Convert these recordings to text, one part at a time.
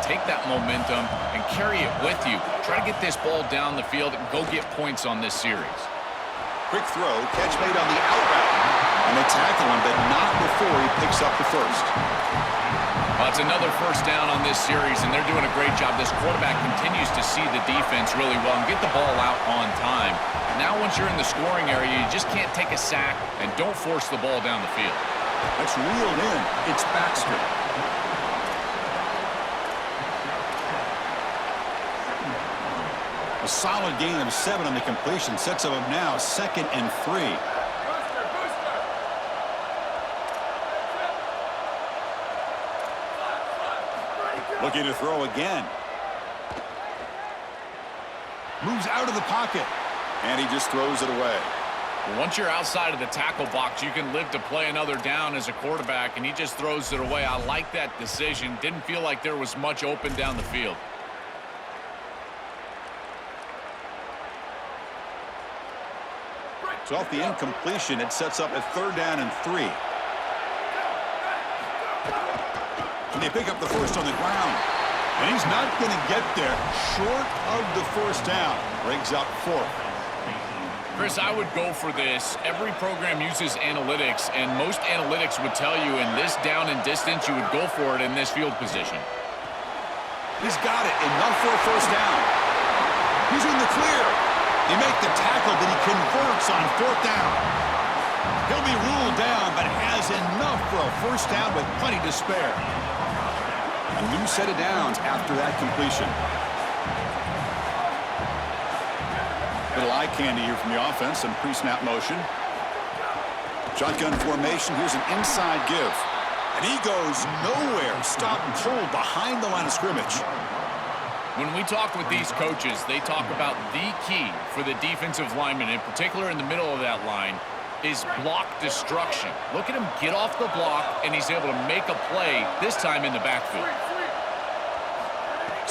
take that momentum and carry it with you. Try to get this ball down the field and go get points on this series. Quick throw, catch made on the out route. And they tackle him, but not before he picks up the first. Well, it's another first down on this series, and they're doing a great job. This quarterback continues to see the defense really well and get the ball out on time. Now once you're in the scoring area, you just can't take a sack and don't force the ball down the field. That's reeled in. It's Baxter. A solid gain of 7 on the completion sets him up now 2nd and 3. Looking to throw again. Moves out of the pocket. And he just throws it away. Once you're outside of the tackle box, you can live to play another down as a quarterback, and he just throws it away. I like that decision. Didn't feel like there was much open down the field. So off the incompletion, it sets up a 3rd down and 3. And they pick up the first on the ground. And he's not going to get there short of the first down. Brings up 4th. Chris, I would go for this. Every program uses analytics, and most analytics would tell you in this down and distance, you would go for it in this field position. He's got it. Enough for a first down. He's in the clear. They make the tackle, but he converts on 4th down. He'll be ruled down, but has enough for a first down with plenty to spare. A new set of downs after that completion. Little eye candy here from the offense, some pre-snap motion. Shotgun formation, here's an inside give. And he goes nowhere, stopped cold behind the line of scrimmage. When we talk with these coaches, they talk about the key for the defensive lineman, in particular in the middle of that line, is block destruction. Look at him get off the block, and he's able to make a play, this time in the backfield.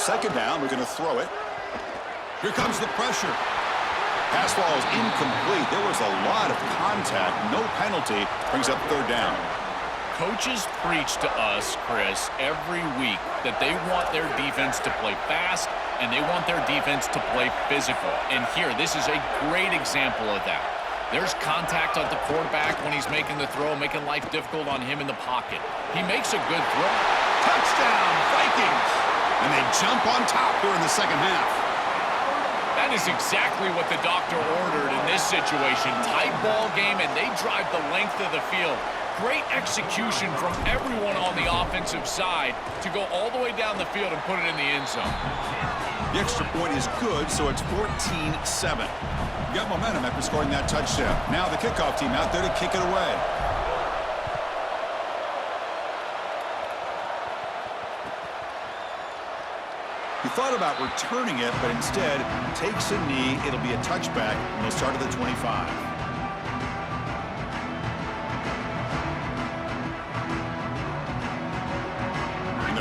2nd down, we're going to throw it. Here comes the pressure. Pass ball is incomplete. There was a lot of contact, no penalty. Brings up 3rd down. Coaches preach to us, Chris, every week that they want their defense to play fast and they want their defense to play physical. And here, this is a great example of that. There's contact on the quarterback when he's making the throw, making life difficult on him in the pocket. He makes a good throw. Touchdown, Vikings! And they jump on top here in the 2nd half. That is exactly what the doctor ordered in this situation. Tight ball game, and they drive the length of the field. Great execution from everyone on the offensive side to go all the way down the field and put it in the end zone. The extra point is good, so it's 14-7. Got momentum after scoring that touchdown. Now the kickoff team out there to kick it away. He thought about returning it, but instead takes a knee. It'll be a touchback, and they'll start at the 25.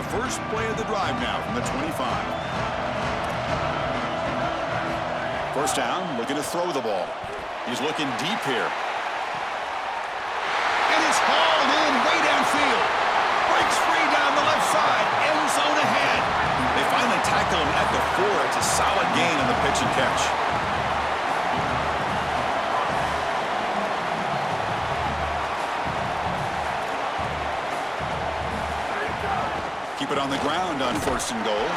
First play of the drive now from the 25. First down, looking to throw the ball. He's looking deep here. And it's hauled in way downfield. Breaks free down the left side. End zone ahead. They finally tackle him at the 4. It's a solid gain on the pitch and catch. Keep it on the ground on 1st and goal.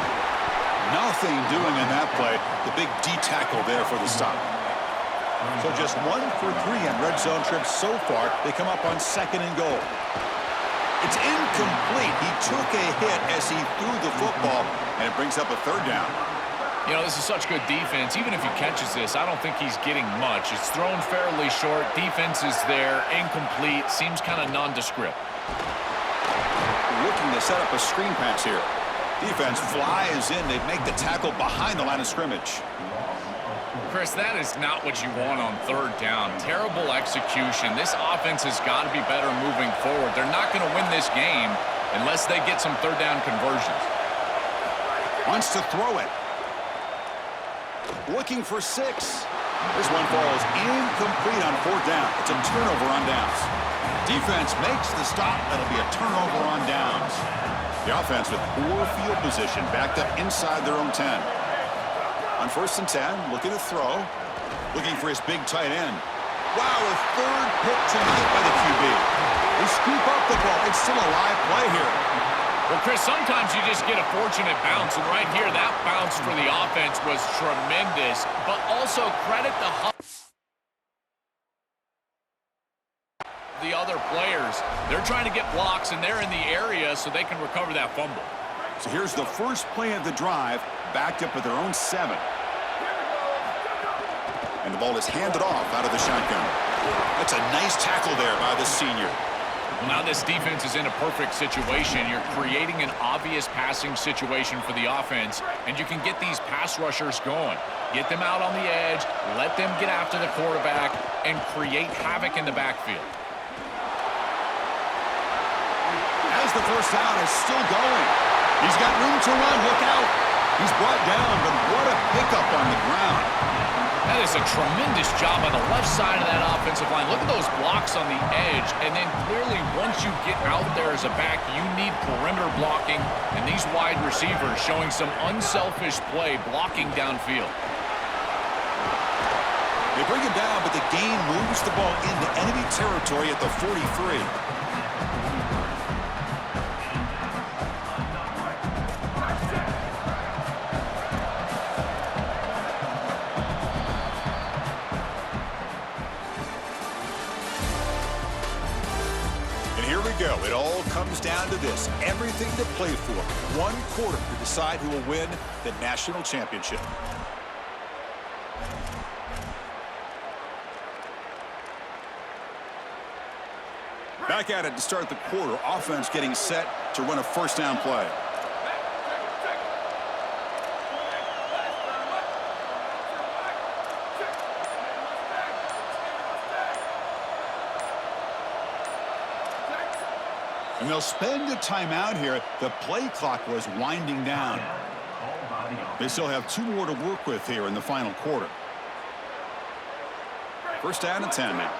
Nothing doing in that play. The big D tackle there for the stop. So just 1 for 3 on red zone trips so far. They come up on 2nd and goal. It's incomplete. He took a hit as he threw the football, and it brings up a 3rd down. You know, this is such good defense. Even if he catches this, I don't think he's getting much. It's thrown fairly short. Defense is there. Incomplete. Seems kind of nondescript. Looking to set up a screen pass here. Defense flies in. They make the tackle behind the line of scrimmage. Chris, that is not what you want on 3rd down. Terrible execution. This offense has got to be better moving forward. They're not going to win this game unless they get some 3rd down conversions. Wants to throw it. Looking for 6. This one falls incomplete on 4th down. It's a turnover on downs. Defense makes the stop. That'll be a turnover on downs. The offense with poor field position, backed up inside their own 10. On 1st and 10, looking to throw. Looking for his big tight end. Wow, a third pick tonight by the QB. They scoop up the ball. It's still a live play here. Well, Chris, sometimes you just get a fortunate bounce, and right here, that bounce for the offense was tremendous, but also credit the other players. They're trying to get blocks, and they're in the area so they can recover that fumble. So here's the first play of the drive, backed up at their own 7. And the ball is handed off out of the shotgun. That's a nice tackle there by the senior. Well, now this defense is in a perfect situation. You're creating an obvious passing situation for the offense, and you can get these pass rushers going. Get them out on the edge, let them get after the quarterback, and create havoc in the backfield. As the first down is still going. He's got room to run. Look out. He's brought down, but what a pickup on the ground. That is a tremendous job on the left side of that offensive line. Look at those blocks on the edge, and then clearly once you get out there as a back, you need perimeter blocking, and these wide receivers showing some unselfish play blocking downfield. They bring him down, but the gain moves the ball into enemy territory at the 43. Go. It all comes down to this. Everything to play for. One quarter to decide who will win the national championship. Back at it to start the quarter. Offense getting set to run a first down play. And they'll spend a timeout here. The play clock was winding down. They still have 2 more to work with here in the final quarter. First down and 10 now.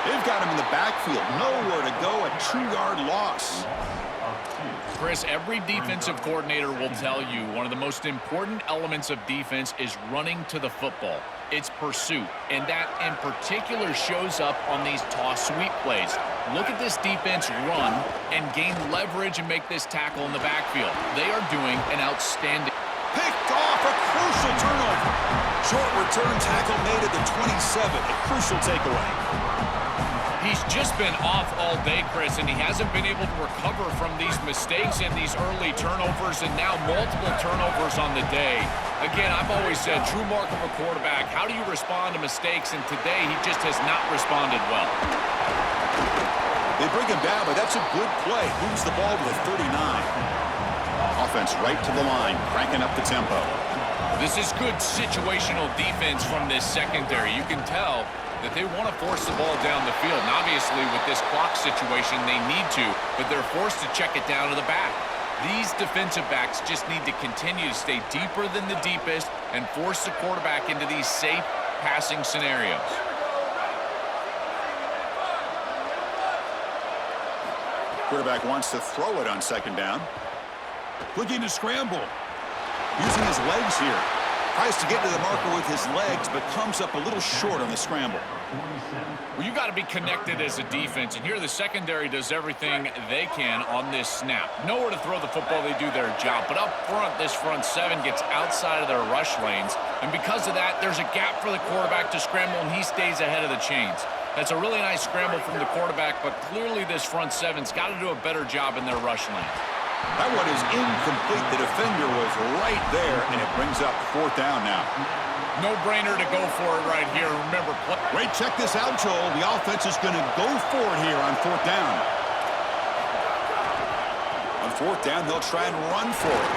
They've got him in the backfield. Nowhere to go. A 2-yard loss. Chris, every defensive coordinator will tell you one of the most important elements of defense is running to the football. It's pursuit, and that in particular shows up on these toss sweep plays. Look at this defense run and gain leverage and make this tackle in the backfield. They are doing an outstanding. Picked off, a crucial turnover. Short return tackle made at the 27, a crucial takeaway. He's just been off all day, Chris, and he hasn't been able to recover from these mistakes and these early turnovers and now multiple turnovers on the day. Again, I've always said, true mark of a quarterback, how do you respond to mistakes? And today, he just has not responded well. They bring him down, but that's a good play. Moves the ball to the 39. Offense right to the line, cranking up the tempo. This is good situational defense from this secondary. You can tell that they want to force the ball down the field. And obviously, with this clock situation, they need to, but they're forced to check it down to the back. These defensive backs just need to continue to stay deeper than the deepest and force the quarterback into these safe passing scenarios. Quarterback wants to throw it on second down. Looking to scramble. Using his legs here. Tries to get to the marker with his legs, but comes up a little short on the scramble. Well, you got to be connected as a defense, and here the secondary does everything they can on this snap. Nowhere to throw the football, they do their job. But up front, this front 7 gets outside of their rush lanes, and because of that, there's a gap for the quarterback to scramble, and he stays ahead of the chains. That's a really nice scramble from the quarterback, but clearly this front 7's got to do a better job in their rush lanes. That one is incomplete. The defender was right there, and it brings up 4th down now. No-brainer to go for it right here. Remember, wait, check this out, Joel. The offense is going to go for it here on 4th down. On 4th down, they'll try and run for it.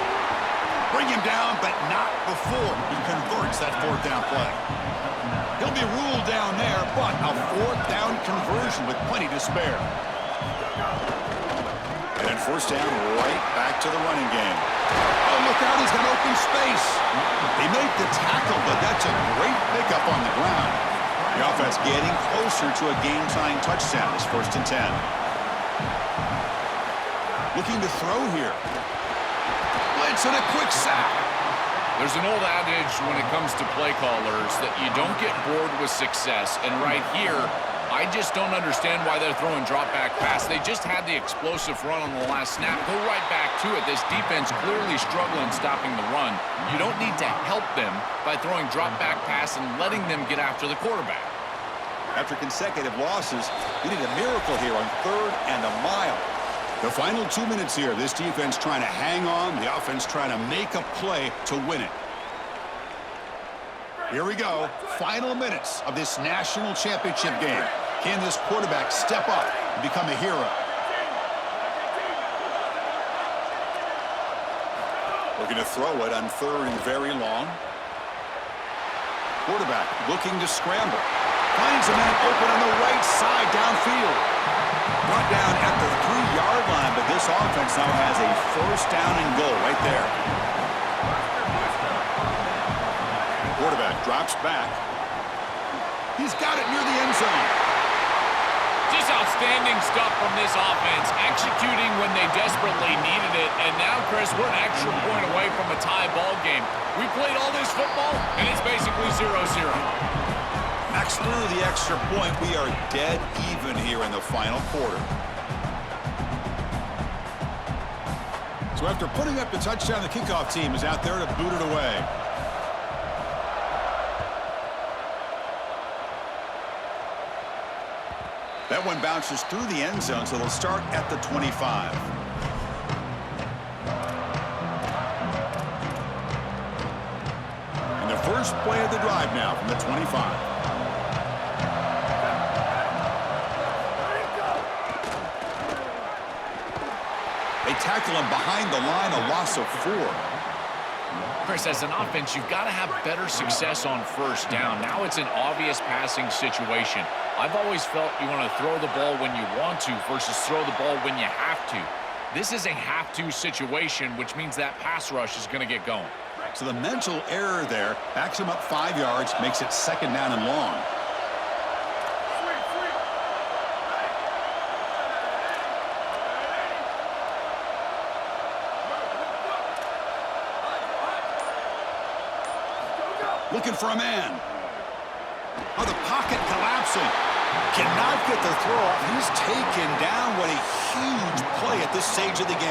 Bring him down, but not before he converts that 4th down play. He'll be ruled down there, but a 4th down conversion with plenty to spare. And then 1st down, right back to the running game. Oh, look out, he's got open space. They make the tackle, but that's a great pickup on the ground. The offense getting closer to a game-tying touchdown. It's 1st and 10. Looking to throw here. Blitz and a quick sack. There's an old adage when it comes to play callers that you don't get bored with success. And right here, I just don't understand why they're throwing drop-back pass. They just had the explosive run on the last snap. Go right back to it. This defense clearly struggling stopping the run. You don't need to help them by throwing drop-back pass and letting them get after the quarterback. After consecutive losses, you need a miracle here on 3rd and a mile. The final 2 minutes here, this defense trying to hang on, the offense trying to make a play to win it. Here we go, final minutes of this national championship game. Can this quarterback step up and become a hero? Looking to throw it on 3rd and very long. Quarterback looking to scramble. Finds a man open on the right side downfield. Brought down at the 3-yard line, but this offense now has a 1st down and goal right there. Quarterback drops back. He's got it near the end zone. Just outstanding stuff from this offense, executing when they desperately needed it. And now, Chris, we're an extra point away from a tie ball game. We played all this football, and it's basically 0-0. Max through the extra point. We are dead even here in the final quarter. So after putting up the touchdown, the kickoff team is out there to boot it away. That one bounces through the end zone, so they'll start at the 25. And the first play of the drive now from the 25. They tackle him behind the line, a loss of 4. Chris, as an offense, you've got to have better success on 1st down. Now it's an obvious passing situation. I've always felt you want to throw the ball when you want to versus throw the ball when you have to. This is a have-to situation, which means that pass rush is going to get going. So the mental error there backs him up 5 yards, makes it 2nd down and long. Looking for a man. Oh, the pocket collapsing. Cannot get the throw off. He's taken down. What a huge play at this stage of the game.